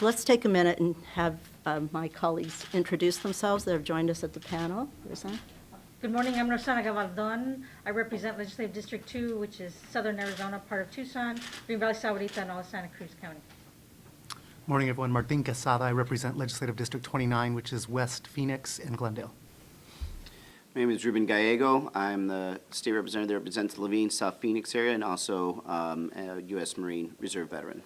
let's take a minute and have my colleagues introduce themselves that have joined us at the panel. Rosanna? Good morning, I'm Rosana Gabaldon. I represent Legislative District 2, which is Southern Arizona, part of Tucson, Green Valley, Sahuarita, and all of Santa Cruz County. Morning, everyone. Martin Quesada. I represent Legislative District 29, which is West Phoenix and Glendale. My name is Ruben Gallego. I'm the state representative that represents the Levine, South Phoenix area, and also a U.S. Marine Reserve veteran.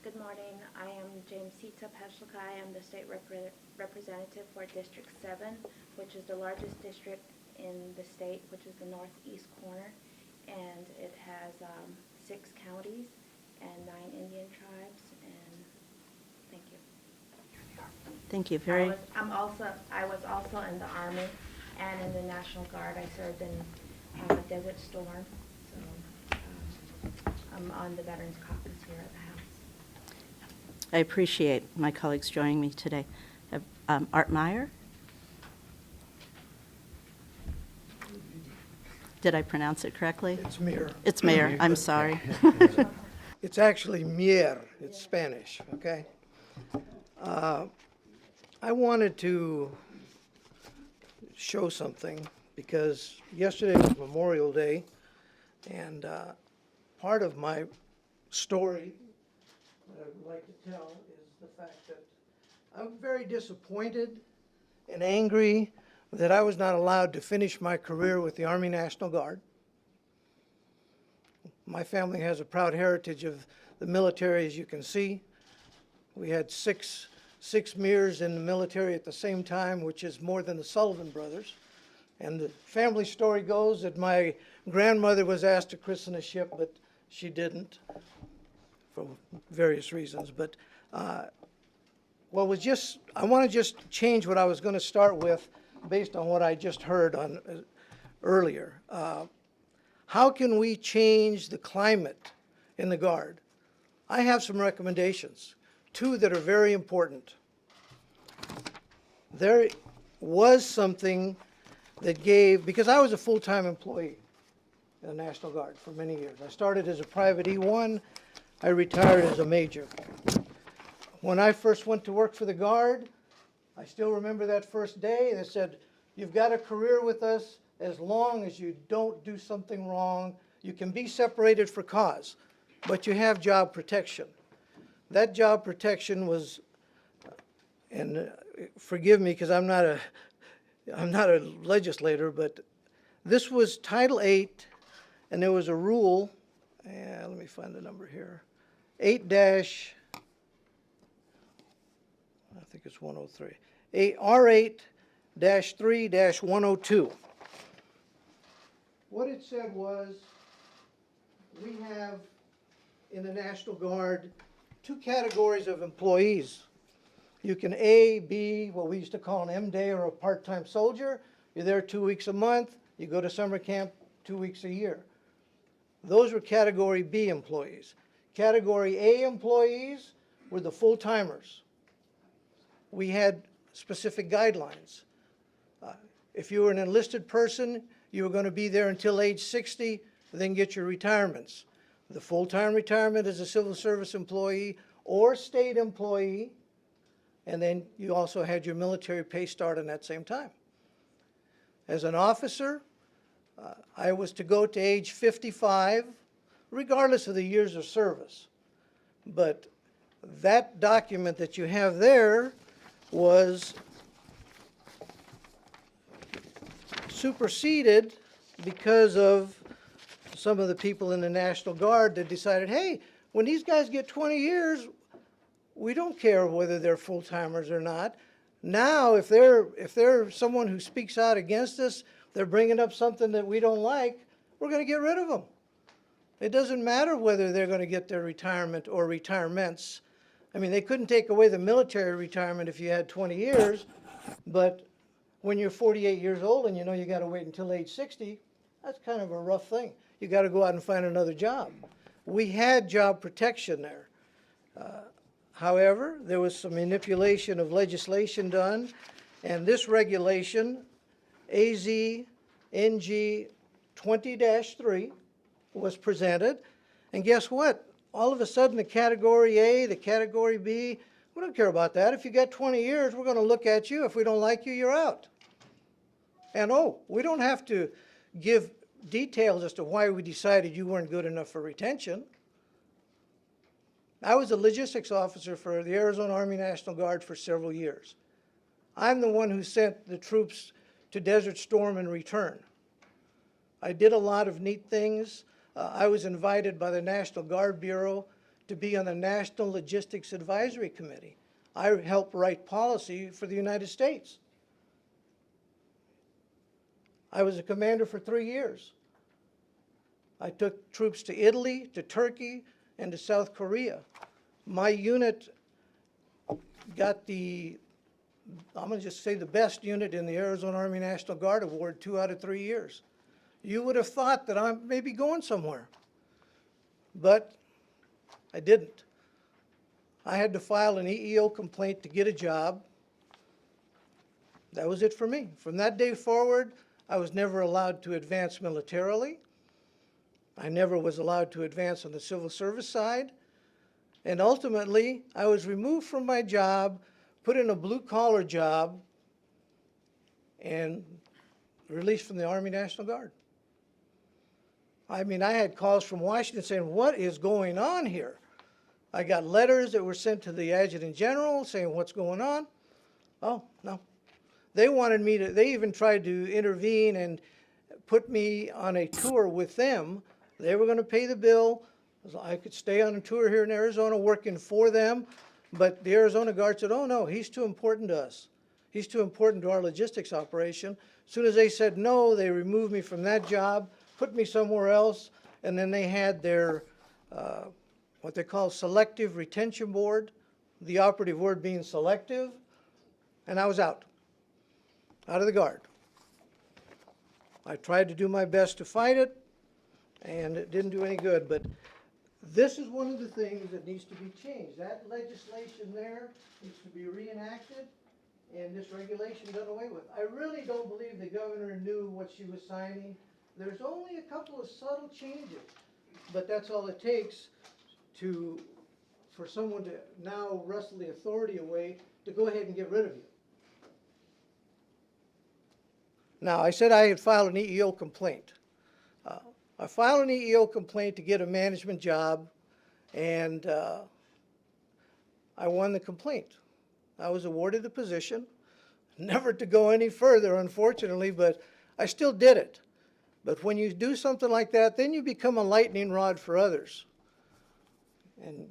Good morning. I am Jamesita Pashlikai. I'm the state representative for District 7, which is the largest district in the state, which is the northeast corner. And it has 6 counties and 9 Indian tribes. And thank you. Thank you. I was also in the Army and in the National Guard. I served in Desert Storm. So I'm on the Veterans Caucus here at the House. I appreciate my colleagues joining me today. Art Meyer? Did I pronounce it correctly? It's Mir. It's Mayor. I'm sorry. It's actually Mier. It's Spanish, okay? I wanted to show something because yesterday was Memorial Day, and part of my story that I would like to tell is the fact that I'm very disappointed and angry that I was not allowed to finish my career with the Army National Guard. My family has a proud heritage of the military, as you can see. We had six Mears in the military at the same time, which is more than the Sullivan brothers. And the family story goes that my grandmother was asked to christen a ship, but she didn't for various reasons. But I want to just change what I was going to start with based on what I just heard on earlier. How can we change the climate in the Guard? I have some recommendations, 2 that are very important. There was something that because I was a full-time employee in the National Guard for many years. I started as a private E1, I retired as a major. When I first went to work for the Guard, I still remember that first day. They said, you've got a career with us as long as you don't do something wrong. You can be separated for cause, but you have job protection. That job protection was, and forgive me because I'm not a legislator, but this was Title 8, and there was a rule, let me find the number here, 8- I think it's 103. R8-3-102. What it said was, we have in the National Guard 2 categories of employees. You can A, B, what we used to call an M-Day or a part-time soldier. You're there 2 weeks a month. You go to summer camp 2 weeks a year. Those were Category B employees. Category A employees were the full-timers. We had specific guidelines. If you were an enlisted person, you were going to be there until age 60, then get your retirements. The full-time retirement is a civil service employee or state employee, and then you also had your military pay start on that same time. As an officer, I was to go to age 55, regardless of the years of service. But that document that you have there was superseded because of some of the people in the National Guard that decided, hey, when these guys get 20 years, we don't care whether they're full-timers or not. Now, if they're someone who speaks out against us, they're bringing up something that we don't like, we're going to get rid of them. It doesn't matter whether they're going to get their retirement or retirements. I mean, they couldn't take away the military retirement if you had 20 years, but when you're 48 years old and you know you got to wait until age 60, that's kind of a rough thing. You got to go out and find another job. We had job protection there. However, there was some manipulation of legislation done, and this regulation, AZNG 20-3, was presented. And guess what? all of a sudden the category A, the category B, we don't care about that. If you got 20 years, we're going to look at you. If we don't like you, you're out. And oh, we don't have to give details as to why we decided you weren't good enough for retention. I was a logistics officer for the Arizona Army National Guard for several years. I'm the one who sent the troops to Desert Storm and return. I did a lot of neat things. I was invited by the National Guard Bureau to be on the National Logistics Advisory Committee. I helped write policy for the United States. I was a commander for 3 years. I took troops to Italy, to Turkey, and to South Korea. My unit got the, I'm going to just say the best unit in the Arizona Army National Guard award 2 out of 3 years. You would have thought that I'm maybe going somewhere, but I didn't. I had to file an EEO complaint to get a job. That was it for me. From that day forward, I was never allowed to advance militarily. I never was allowed to advance on the civil service side. And ultimately, I was removed from my job, put in a blue-collar job, and released from the Army National Guard. I mean, I had calls from Washington saying, what is going on here? I got letters that were sent to the Adjutant General saying, what's going on? Oh, no. They wanted me to, they even tried to intervene and put me on a tour with them. They were going to pay the bill. I could stay on a tour here in Arizona working for them. But the Arizona Guard said, oh, no, he's too important to us. He's too important to our logistics operation. As soon as they said no, they removed me from that job, put me somewhere else, and then they had their, what they call selective retention board, the operative word being selective, and I was out of the Guard. I tried to do my best to fight it, and it didn't do any good, but this is one of the things that needs to be changed. That legislation there needs to be reenacted, and this regulation done away with. I really don't believe the governor knew what she was signing. There's only a couple of subtle changes, but that's all it takes for someone to now wrestle the authority away to go ahead and get rid of you. Now, I said I had filed an EEO complaint. I filed an EEO complaint to get a management job, and I won the complaint. I was awarded the position, never to go any further, unfortunately, but I still did it. But when you do something like that, then you become a lightning rod for others. And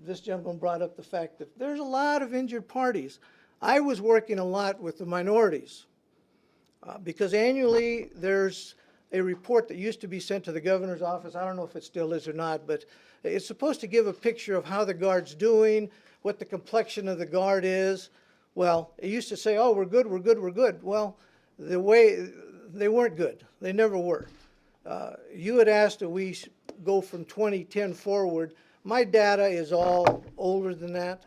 this gentleman brought up the fact that there's a lot of injured parties. I was working a lot with the minorities because annually there's a report that used to be sent to the governor's office. I don't know if it still is or not, but it's supposed to give a picture of how the Guard's doing, what the complexion of the Guard is. Well, it used to say, oh, we're good, we're good, we're good. Well, the way they weren't good. They never were. You had asked that we go from 2010 forward. My data is all older than that,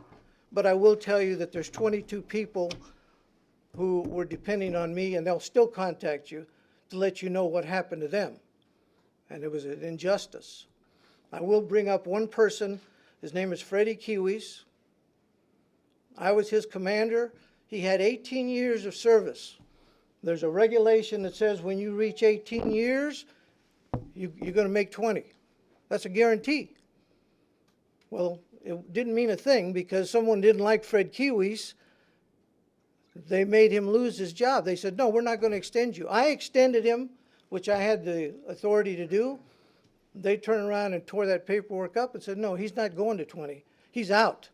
but I will tell you that there's 22 people who were depending on me, and they'll still contact you to let you know what happened to them. And it was an injustice. I will bring up one person. His name is Freddie Kiwis. I was his commander. He had 18 years of service. There's a regulation that says when you reach 18 years, you're going to make 20. That's a guarantee. Well, it didn't mean a thing because someone didn't like Fred Kiwis. They made him lose his job. They said, no, we're not going to extend you. I extended him, which I had the authority to do. They turned around and tore that paperwork up and said, no, he's not going to 20. He's out.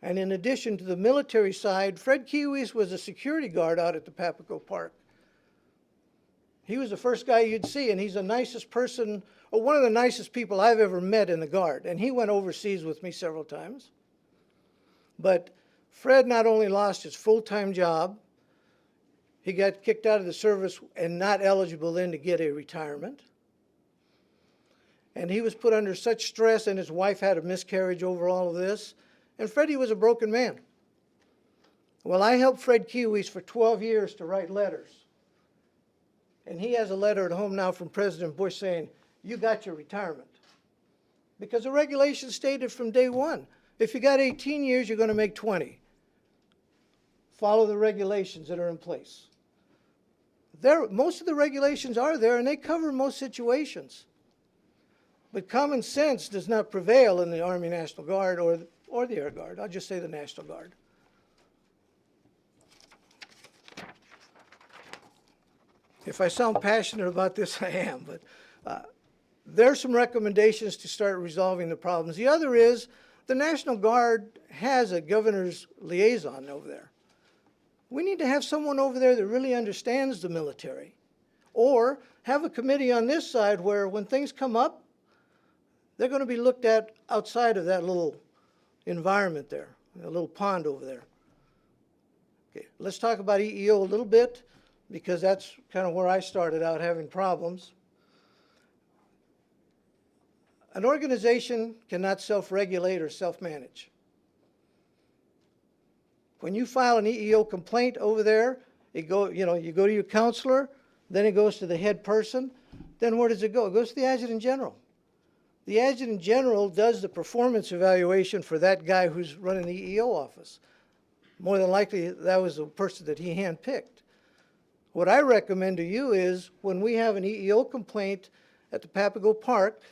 And in addition to the military side, Fred Kiwis was a security guard out at the Papago Park. He was the first guy you'd see, and he's the nicest person, or one of the nicest people I've ever met in the Guard. And he went overseas with me several times. But Fred not only lost his full-time job, he got kicked out of the service and not eligible then to get a retirement. And he was put under such stress, and his wife had a miscarriage over all of this. And Freddie was a broken man. Well, I helped Fred Kiwis for 12 years to write letters. And he has a letter at home now from President Bush saying, you got your retirement. because the regulation stated from day one, if you got 18 years, you're going to make 20. Follow the regulations that are in place. Most of the regulations are there, and they cover most situations. But common sense does not prevail in the Army National Guard or the Air Guard. I'll just say the National Guard. If I sound passionate about this, I am, but there's some recommendations to start resolving the problems. The other is the National Guard has a governor's liaison over there. We need to have someone over there that really understands the military. Or have a committee on this side where when things come up, they're going to be looked at outside of that little environment there, a little pond over there. Okay, let's talk about EEO a little bit, because that's kind of where I started out having problems. An organization cannot self-regulate or self-manage. When you file an EEO complaint over there, you go to your counselor, then it goes to the head person. Then where does it go? It goes to the adjutant general. The adjutant general does the performance evaluation for that guy who's running the EEO office. More than likely, that was the person that he handpicked. What I recommend to you is when we have an EEO complaint at the Papago Park,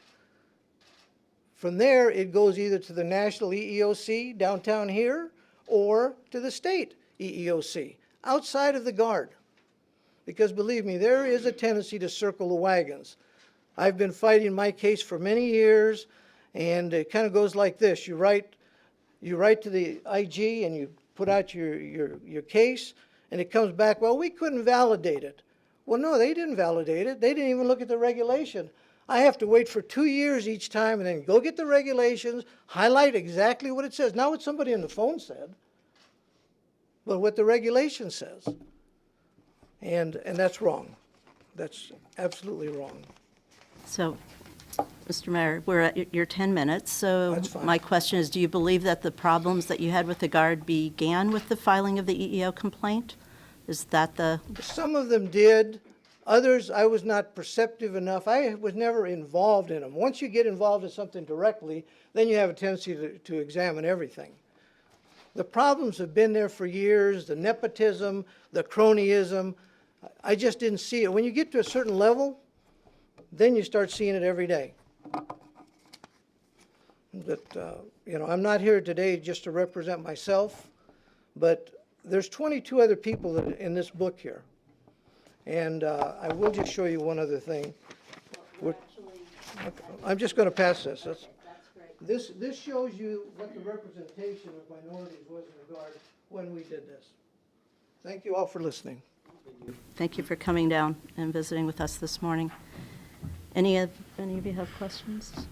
from there it goes either to the National EEOC downtown here or to the state EEOC outside of the Guard. Because believe me, there is a tendency to circle the wagons. I've been fighting my case for many years, and it kind of goes like this. You write to the IG and you put out your case, and it comes back, well, we couldn't validate it. Well, no, they didn't validate it. They didn't even look at the regulation. I have to wait for 2 years each time and then go get the regulations, highlight exactly what it says. Not what somebody on the phone said, but what the regulation says. And that's wrong. That's absolutely wrong. So, Mr. Mayor, we're at your 10 minutes, so That's fine. my question is, do you believe that the problems that you had with the Guard began with the filing of the EEO complaint? Is that the, Some of them did. Others, I was not perceptive enough. I was never involved in them. Once you get involved in something directly, then you have a tendency to examine everything. The problems have been there for years, the nepotism, the cronyism. I just didn't see it. When you get to a certain level, then you start seeing it every day. But, I'm not here today just to represent myself, but there's 22 other people that in this book here. And I will just show you one other thing. I'm just going to pass this. This shows you what the representation of minorities was in the Guard when we did this. Thank you all for listening. thank you for coming down and visiting with us this morning. Any of you have questions?